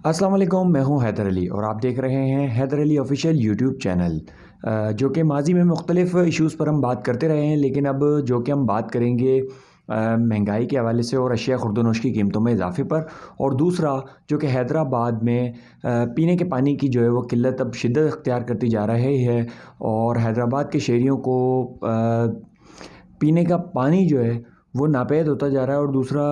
अस्सलाम वालेकुम, मैं हूं हैदर अली और आप देख रहे हैं Haider Ali official YouTube channel. जो कि माजी में मुख्तलिफ़ इश्यूज़ पर हम बात करते रहे हैं, लेकिन अब जो कि हम बात करेंगे महंगाई के हवाले से और अशिया खुर्दोनोश की कीमतों में इजाफ़े पर। और दूसरा जो कि हैदराबाद में पीने के पानी की जो है वो किल्लत अब शिद्दत अख्तियार करती जा रही है और हैदराबाद के शहरियों को पीने का पानी जो है वो नापैद होता जा रहा है। और दूसरा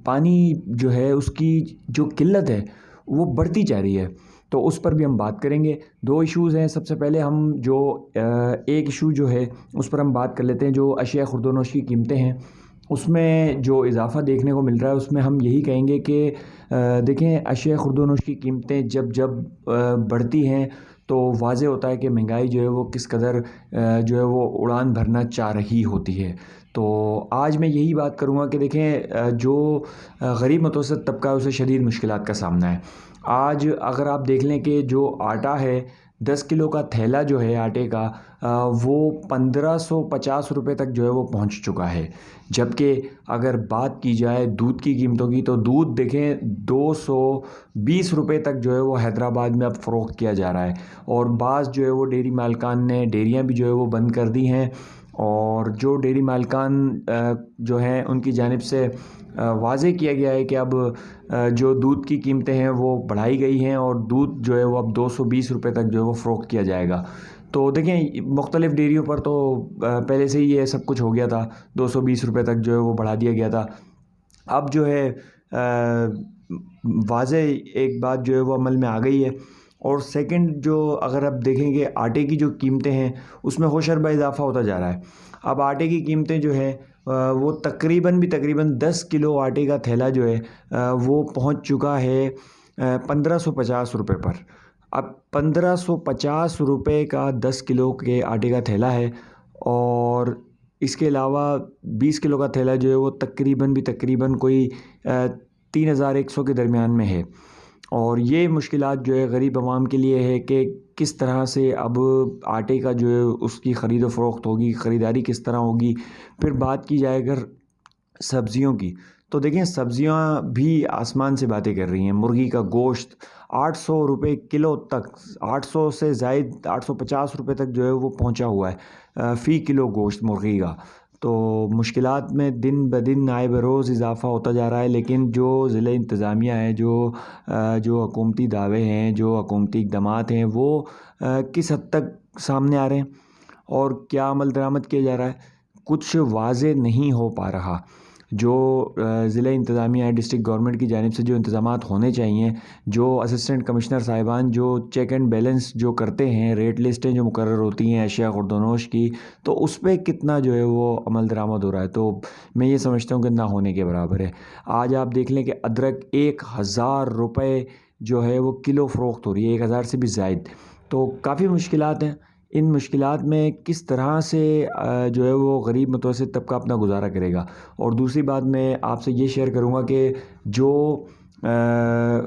पानी जो है उसकी जो किल्लत है वो बढ़ती जा रही है, तो उस पर भी हम बात करेंगे। दो इश्यूज़ हैं। सबसे पहले हम जो एक इशू जो है उस पर हम बात कर लेते हैं, जो अशिया खुर्दोनोश की कीमतें हैं उसमें जो इजाफ़ा देखने को मिल रहा है उसमें हम यही कहेंगे कि देखें, अशिया खुर्दोनोश की कीमतें जब जब बढ़ती हैं तो वाज़ेह होता है कि महंगाई जो है वो किस कदर जो है वो उड़ान भरना चाह रही होती है। तो आज मैं यही बात करूँगा कि देखें, जो गरीब मुतवस्सित तबका है उसे शदीद मुश्किलात का सामना है। आज अगर आप देख लें कि जो आटा है, 10 किलो का थैला जो है आटे का, वो 1550 रुपये तक जो है वो पहुंच चुका है। जबकि अगर बात की जाए दूध की कीमतों की, तो दूध देखें 220 रुपये तक जो है वो हैदराबाद में अब फ़रोख्त किया जा रहा है। और बाज़ जो है वो डेयरी मालिकान ने डेयरियाँ भी जो है वो बंद कर दी हैं। और जो डेयरी मालिकान जो हैं उनकी जानिब से वाज़ेह किया गया है कि अब जो दूध की कीमतें हैं वो बढ़ाई गई हैं और दूध जो है वो अब 220 रुपये तक जो है वो फ़रोख्त किया जाएगा। तो देखें, मुख्तलिफ़ डेयरियों पर तो पहले से ही ये सब कुछ हो गया था, 220 रुपये तक जो है वो बढ़ा दिया गया था। अब जो है वाज़ेह एक बात जो है वो अमल में आ गई है। और सेकंड, जो अगर आप देखेंगे आटे की जो कीमतें हैं उसमें होशरबा इजाफ़ा होता जा रहा है। अब आटे की कीमतें जो है वो तकरीबन 10 किलो आटे का थैला जो है वो पहुंच चुका है 1550 रुपये पर। अब 1550 रुपये का 10 किलो के आटे का थैला है। और इसके अलावा 20 किलो का थैला जो है वो तकरीबन कोई 3100 के दरमियान में है। और ये मुश्किलात जो है गरीब आवाम के लिए है कि किस तरह से अब आटे का जो है उसकी ख़रीद व फ़रोख्त होगी, ख़रीदारी किस तरह होगी। फिर बात की जाए अगर सब्ज़ियों की, तो देखें सब्ज़ियाँ भी आसमान से बातें कर रही हैं। मुर्गी का गोश्त 800 रुपये किलो तक, 800 से ज़ायद 850 रुपये तक जो है वो पहुंचा हुआ है फ़ी किलो गोश्त मुर्गी का। तो मुश्किलात में दिन ब दिन आए बरोज़ इजाफ़ा होता जा रहा है। लेकिन जो ज़िला इंतज़ामिया है, जो हुकूमती दावे हैं, जो हुकूमती इक़दामात हैं, वो किस हद तक सामने आ रहे हैं और क्या अमल दरामद किया जा रहा है, कुछ वाज़ेह नहीं हो पा रहा। जो ज़िला इंतज़ामिया है, डिस्ट्रिक्ट गवर्नमेंट की जानिब से जो इंतज़ामात होने चाहिए, जो असिस्टेंट कमिश्नर साहिबान जो चेक एंड बैलेंस जो करते हैं, रेट लिस्टें जो मुकर्रर होती हैं अशिया खुर्दोनोश की, तो उस पे कितना जो है वो अमल दरामद हो रहा है, तो मैं ये समझता हूँ कि ना होने के बराबर है। आज आप देख लें कि अदरक 1000 रुपये जो है वो किलो फ़रोख्त हो रही है, 1000 से भी ज़ायद। तो काफ़ी मुश्किलात हैं। इन मुश्किलात में किस तरह से जो है वो गरीब मुतवस्सित तबका अपना गुज़ारा करेगा। और दूसरी बात मैं आपसे ये शेयर करूँगा कि जो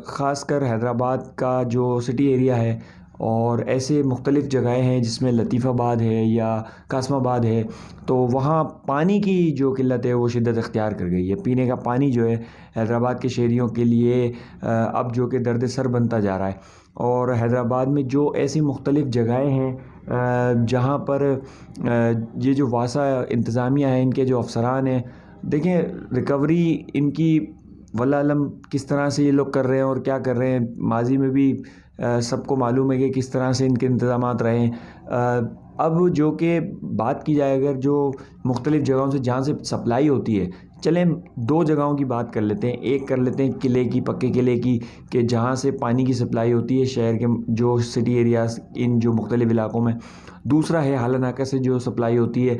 ख़ासकर हैदराबाद का जो सिटी एरिया है और ऐसे मुख्तलिफ़ जगहें हैं जिसमें लतीफ़ाबाद है या कासमाबाद है, तो वहाँ पानी की जो किल्लत है वो शिद्दत अख्तियार कर गई है। पीने का पानी जो है हैदराबाद के शहरियों के लिए अब जो कि दर्द सर बनता जा रहा है। और हैदराबाद में जो ऐसी मुख्तलिफ़ जगहें हैं जहाँ पर ये जो वासा इंतज़ामिया है, इनके जो अफसरान हैं, देखें रिकवरी इनकी वल्लाह अलम किस तरह से ये लोग कर रहे हैं और क्या कर रहे हैं। माजी में भी सबको मालूम है कि किस तरह से इनके इंतज़ामात रहे हैं। अब जो कि बात की जाए अगर जो मुख्तलिफ़ जगहों से जहाँ से सप्लाई होती है, चलें दो जगहों की बात कर लेते हैं। एक कर लेते हैं किले की, पक्के किले की, कि जहाँ से पानी की सप्लाई होती है शहर के जो सिटी एरियाज़ इन जो मुख्तलिफ़ इलाकों में। दूसरा है हाला नाका से जो सप्लाई होती है,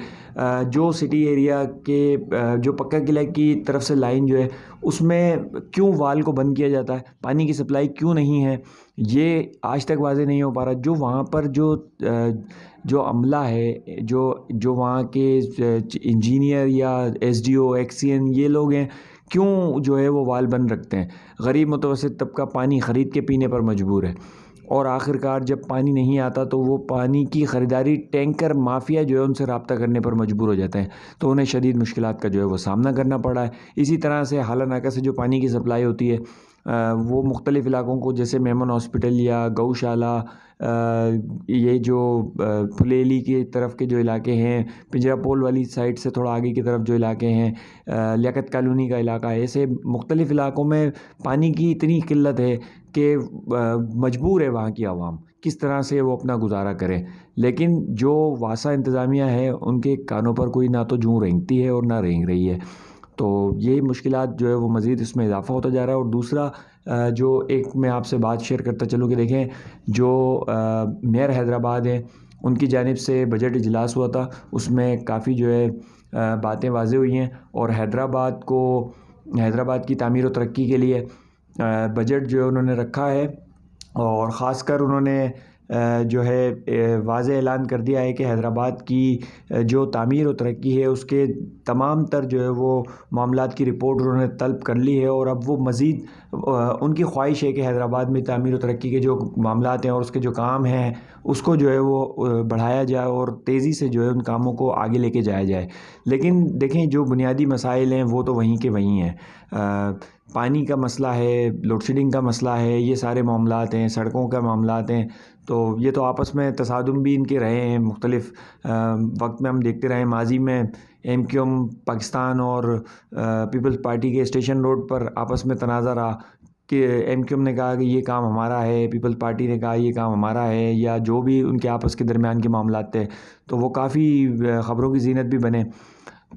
जो सिटी एरिया के जो पक्का किला की तरफ से लाइन जो है उसमें क्यों वाल को बंद किया जाता है, पानी की सप्लाई क्यों नहीं है, ये आज तक वाज़ेह नहीं हो पा रहा। जो वहाँ पर जो अमला है, जो वहाँ के इंजीनियर या एसडीओ, एक्सीएन ये लोग हैं, क्यों जो है वो वाल बंद रखते हैं। गरीब मुतवस्सित तबका पानी ख़रीद के पीने पर मजबूर है। और आखिरकार जब पानी नहीं आता तो वो पानी की ख़रीदारी टैंकर माफिया जो है उनसे रब्ता करने पर मजबूर हो जाते हैं, तो उन्हें शदीद मुश्किलात का जो है वो सामना करना पड़ा है। इसी तरह से हाला नाका से जो पानी की सप्लाई होती है, वो मुख्तलिफ़ इलाकों को, जैसे मेमन हॉस्पिटल या गौशाला, ये जो फुलेली की तरफ के जो इलाके हैं, पिंजरापोल वाली साइड से थोड़ा आगे की तरफ जो इलाके हैं, लियाकत कॉलोनी का इलाका है, ऐसे मुख्तलिफ़ इलाकों में पानी की इतनी किल्लत है कि मजबूर है वहाँ की आवाम, किस तरह से वो अपना गुजारा करें। लेकिन जो वासा इंतज़ामिया है, उनके कानों पर कोई ना तो जूं रेंगती है और ना रेंग रही है। तो ये मुश्किलात जो है वो मज़ीद इसमें इजाफ़ा होता जा रहा है। और दूसरा, जो एक मैं आपसे बात शेयर करता चलूँ कि देखें, जो मेयर हैदराबाद हैं, उनकी जानिब से बजट इजलास हुआ था, उसमें काफ़ी जो है बातें वाज़ेह हुई हैं। और हैदराबाद की तामीर व तरक्की के लिए बजट जो है उन्होंने रखा है। और ख़ासकर उन्होंने जो है वाज़ेह ऐलान कर दिया है कि हैदराबाद की जो तामीर व तरक्की है, उसके तमाम तर जो है वो मामलात की रिपोर्ट उन्होंने तलब कर ली है। और अब वो मज़ीद उनकी ख्वाहिश है कि हैदराबाद में तामीर व तरक्की के जो मामलात हैं और उसके जो काम हैं, उसको जो है वो बढ़ाया जाए और तेज़ी से जो है उन कामों को आगे लेके जाया जाए। लेकिन देखें, जो बुनियादी मसाइल हैं वो तो वहीं के वहीं हैं। पानी का मसला है, लोड शेडिंग का मसला है, ये सारे मामलात हैं, सड़कों का मामलात हैं। तो ये तो आपस में तसादुम भी इनके रहे हैं मुख्तलिफ़ वक्त में। हम देखते रहे माजी में MQM पाकिस्तान और पीपल्स पार्टी के स्टेशन रोड पर आपस में तनाज़ा रहा कि MQM ने कहा कि ये काम हमारा है, पीपल्स पार्टी ने कहा ये काम हमारा है, या जो भी उनके आपस के दरमियान के मामलात थे, तो वो काफ़ी ख़बरों की ज़ीनत भी बने।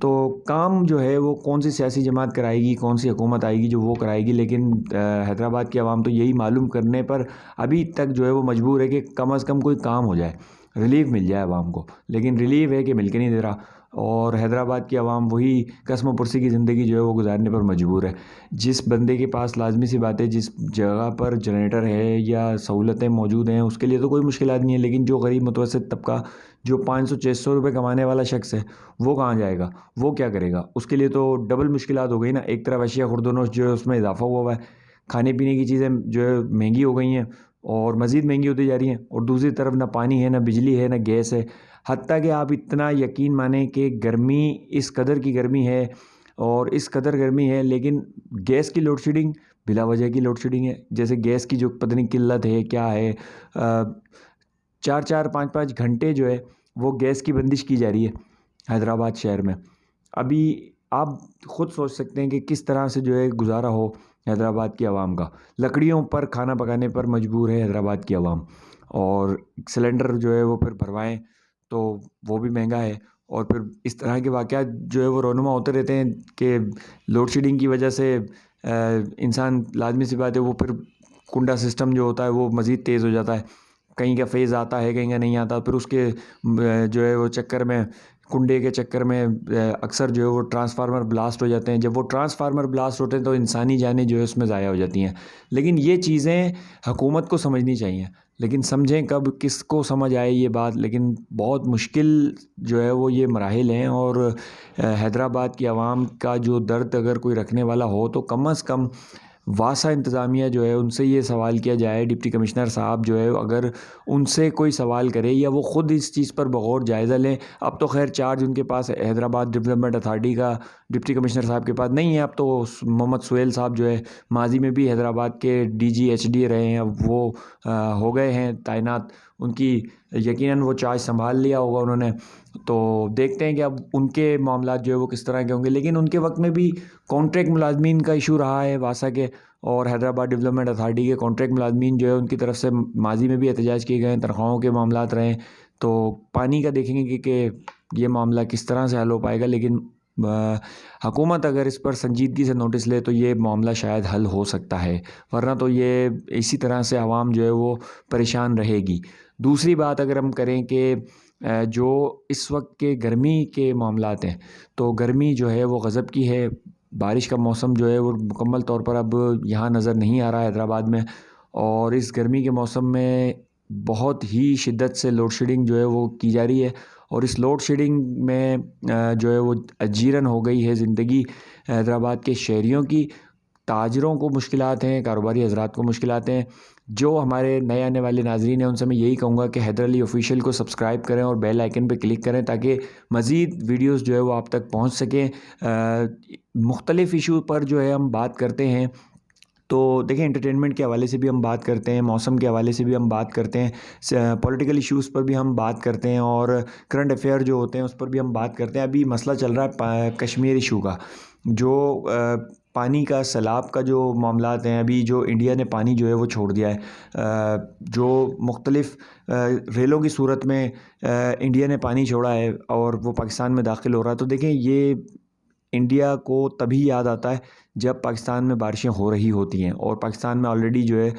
तो काम जो है वो कौन सी सियासी जमात कराएगी, कौन सी हुकूमत आएगी जो वो कराएगी। लेकिन हैदराबाद की आवाम तो यही मालूम करने पर अभी तक जो है वो मजबूर है कि कम अज़ कम कोई काम हो जाए, रिलीफ मिल जाए आवाम को। लेकिन रिलीफ है कि मिल के नहीं दे रहा। और हैदराबाद की आवाम वही कसम पुरसी की ज़िंदगी जो है वो गुजारने पर मजबूर है। जिस बंदे के पास, लाजमी सी बात है, जिस जगह पर जनरेटर है या सहूलतें मौजूद हैं, उसके लिए तो कोई मुश्किलात नहीं है। लेकिन जो गरीब मुतवस्सित तबका, जो 500-600 रुपये कमाने वाला शख्स है, वो कहाँ जाएगा, वो क्या करेगा? उसके लिए तो डबल मुश्किलात हो गई ना। एक तरफ अशिया खुर्दनोश जो है उसमें इजाफ़ा हुआ है, खाने पीने की चीज़ें जो है महंगी हो गई हैं और मज़ीद महंगी होती जा रही हैं। और दूसरी तरफ ना पानी है, ना बिजली है, ना गैस है। हत्ता कि आप इतना यकीन मानें कि गर्मी, इस कदर की गर्मी है और इस कदर गर्मी है, लेकिन गैस की लोड शेडिंग, बिला वजह की लोड शेडिंग है। जैसे गैस की जो पता नहीं किल्लत है, क्या है, 4-4 5-5 घंटे जो है वो गैस की बंदिश की जा रही है हैदराबाद शहर में। अभी आप ख़ुद सोच सकते हैं कि किस तरह से जो है गुजारा हो हैदराबाद की आवाम का। लकड़ियों पर खाना पकाने पर मजबूर है हैदराबाद की आवाम। और सिलेंडर जो है वो फिर भरवाएं तो वो भी महंगा है। और फिर इस तरह के वाक़यात जो है वो रोनुमा होते रहते हैं कि लोड शेडिंग की वजह से इंसान, लाजमी सी बात है, वो फिर कुंडा सिस्टम जो होता है वो मज़ीद तेज़ हो जाता है। कहीं का फेज़ आता है, कहीं का नहीं आता। फिर उसके जो है वो चक्कर में, कुंडे के चक्कर में अक्सर जो है वो ट्रांसफार्मर ब्लास्ट हो जाते हैं। जब वो ट्रांसफार्मर ब्लास्ट होते हैं तो इंसानी जानें जो है उसमें ज़ाया हो जाती हैं। लेकिन ये चीज़ें हुकूमत को समझनी चाहिए। लेकिन समझें कब, किसको समझ आए ये बात। लेकिन बहुत मुश्किल जो है वो ये मराहिल हैं। और हैदराबाद की आवाम का जो दर्द अगर कोई रखने वाला हो तो कम अज़ कम वासा इंतज़ामिया जो है उनसे ये सवाल किया जाए, डिप्टी कमिश्नर साहब जो है अगर उनसे कोई सवाल करे या वो ख़ुद इस चीज़ पर बग़ौर जायज़ा लें। अब तो खैर चार्ज उनके पास हैदराबाद डेवलपमेंट अथॉरिटी का डिप्टी कमिश्नर साहब के पास नहीं है। अब तो मोहम्मद सुहेल साहब जो है माजी में भी हैदराबाद के DG HD रहे हैं, अब वो हो गए हैं तैनात। उनकी यकीनन वो चार्ज संभाल लिया होगा उन्होंने। तो देखते हैं कि अब उनके मामलात जो है वो किस तरह के होंगे। लेकिन उनके वक्त में भी कॉन्ट्रैक्ट मुलाजमीन का इशू रहा है वासा के, और हैदराबाद डेवलपमेंट अथॉरिटी के कॉन्ट्रैक्ट मुलाजमीन जो है उनकी तरफ से माजी में भी एहतजाज किए गए हैं, तनख्वाहों के मामलात रहे। तो पानी का देखेंगे कि ये मामला किस तरह से हल हो पाएगा। लेकिन हुकूमत अगर इस पर संजीदगी से नोटिस ले तो ये मामला शायद हल हो सकता है, वरना तो ये इसी तरह से आवाम जो है वो परेशान रहेगी। दूसरी बात अगर हम करें कि जो इस वक्त के गर्मी के मामलात हैं, तो गर्मी जो है वो गज़ब की है। बारिश का मौसम जो है वो मुकम्मल तौर पर अब यहाँ नज़र नहीं आ रहा है हैदराबाद में। और इस गर्मी के मौसम में बहुत ही शिद्दत से लोड शेडिंग जो है वो की जा रही है। और इस लोड शेडिंग में जो है वो अजीरन हो गई है ज़िंदगी हैदराबाद के शहरियों की। ताजरों को मुश्किलात हैं, कारोबारी हज़रात को मुश्किलात हैं। जो हमारे नए आने वाले नाज़रीन हैं उनसे मैं यही कहूँगा कि हैदर अली ऑफिशियल को सब्सक्राइब करें और बेल आइकन पे क्लिक करें ताकि मज़ीद वीडियोस जो है वो आप तक पहुँच सकें। मुख्तलिफ़ इशू पर जो है हम बात करते हैं, तो देखिए एंटरटेनमेंट के हवाले से भी हम बात करते हैं, मौसम के हवाले से भी हम बात करते हैं, पॉलिटिकल इश्यूज़ पर भी हम बात करते हैं और करंट अफेयर जो होते हैं उस पर भी हम बात करते हैं। अभी मसला चल रहा है कश्मीर इशू का, जो पानी का सैलाब का जो मामलात हैं, अभी जो इंडिया ने पानी जो है वो छोड़ दिया है, जो मुख्तलिफ़ रेलों की सूरत में इंडिया ने पानी छोड़ा है और वो पाकिस्तान में दाखिल हो रहा है। तो देखें ये इंडिया को तभी याद आता है जब पाकिस्तान में बारिशें हो रही होती हैं और पाकिस्तान में ऑलरेडी जो है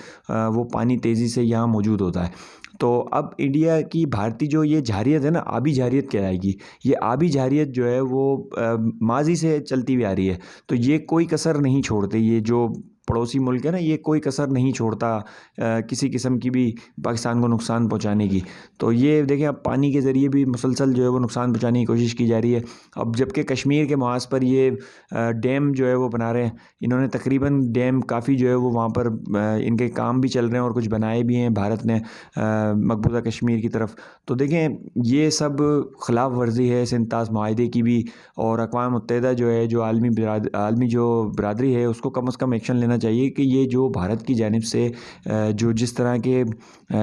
वो पानी तेज़ी से यहाँ मौजूद होता है। तो अब इंडिया की भारतीय जो ये जारियत है ना, आबी जारियत कहलाएगी। ये आबी जारियत जो है वो माज़ी से चलती हुई आ रही है। तो ये कोई कसर नहीं छोड़ते, ये जो पड़ोसी मुल्क है ना, ये कोई कसर नहीं छोड़ता किसी किस्म की भी पाकिस्तान को नुकसान पहुंचाने की। तो ये देखें अब पानी के ज़रिए भी मुसलसल जो है वो नुकसान पहुंचाने की कोशिश की जा रही है। अब जबकि कश्मीर के मुहाज़ पर ये डैम जो है वो बना रहे हैं, इन्होंने तकरीबन डैम काफ़ी जो है वो वहाँ पर इनके काम भी चल रहे हैं और कुछ बनाए भी हैं भारत ने मकबूजा कश्मीर की तरफ। तो देखें ये सब ख़िलाफ़ वर्जी है सिंतास माहदे की भी, और अक़वाम मुत्तहिदा जो है, जो आलमी जो बरादरी है, उसको कम से कम एक्शन लेना चाहिए कि ये जो भारत की जानिब से जो जिस तरह के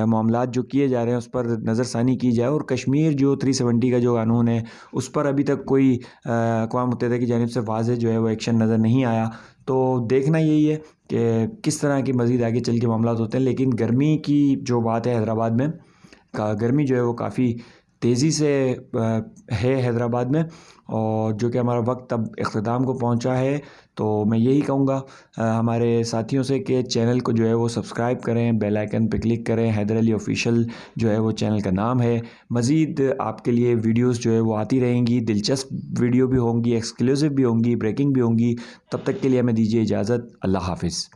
मामलात जो किए जा रहे हैं उस पर नज़रसानी की जाए। और कश्मीर जो 370 का जो कानून है उस पर अभी तक कोई अक़वाम मुत्तहिदा की जानिब से वाज़ेह जो है वो एक्शन नज़र नहीं आया। तो देखना यही है कि किस तरह की मज़ीद आगे चल के मामलात होते हैं। लेकिन गर्मी की जो बात है हैदराबाद में, गर्मी जो है वो काफ़ी तेज़ी से है हैदराबाद में, और जो कि हमारा वक्त अब इख्तिताम को पहुंचा है। तो मैं यही कहूँगा हमारे साथियों से कि चैनल को जो है वो सब्सक्राइब करें, बेल आइकन पे क्लिक करें। हैदर अली ऑफिशियल जो है वो चैनल का नाम है। मज़ीद आपके लिए वीडियोस जो है वो आती रहेंगी, दिलचस्प वीडियो भी होंगी, एक्सक्लूसिव भी होंगी, ब्रेकिंग भी होंगी। तब तक के लिए हमें दीजिए इजाज़त। अल्लाह हाफ़िज़।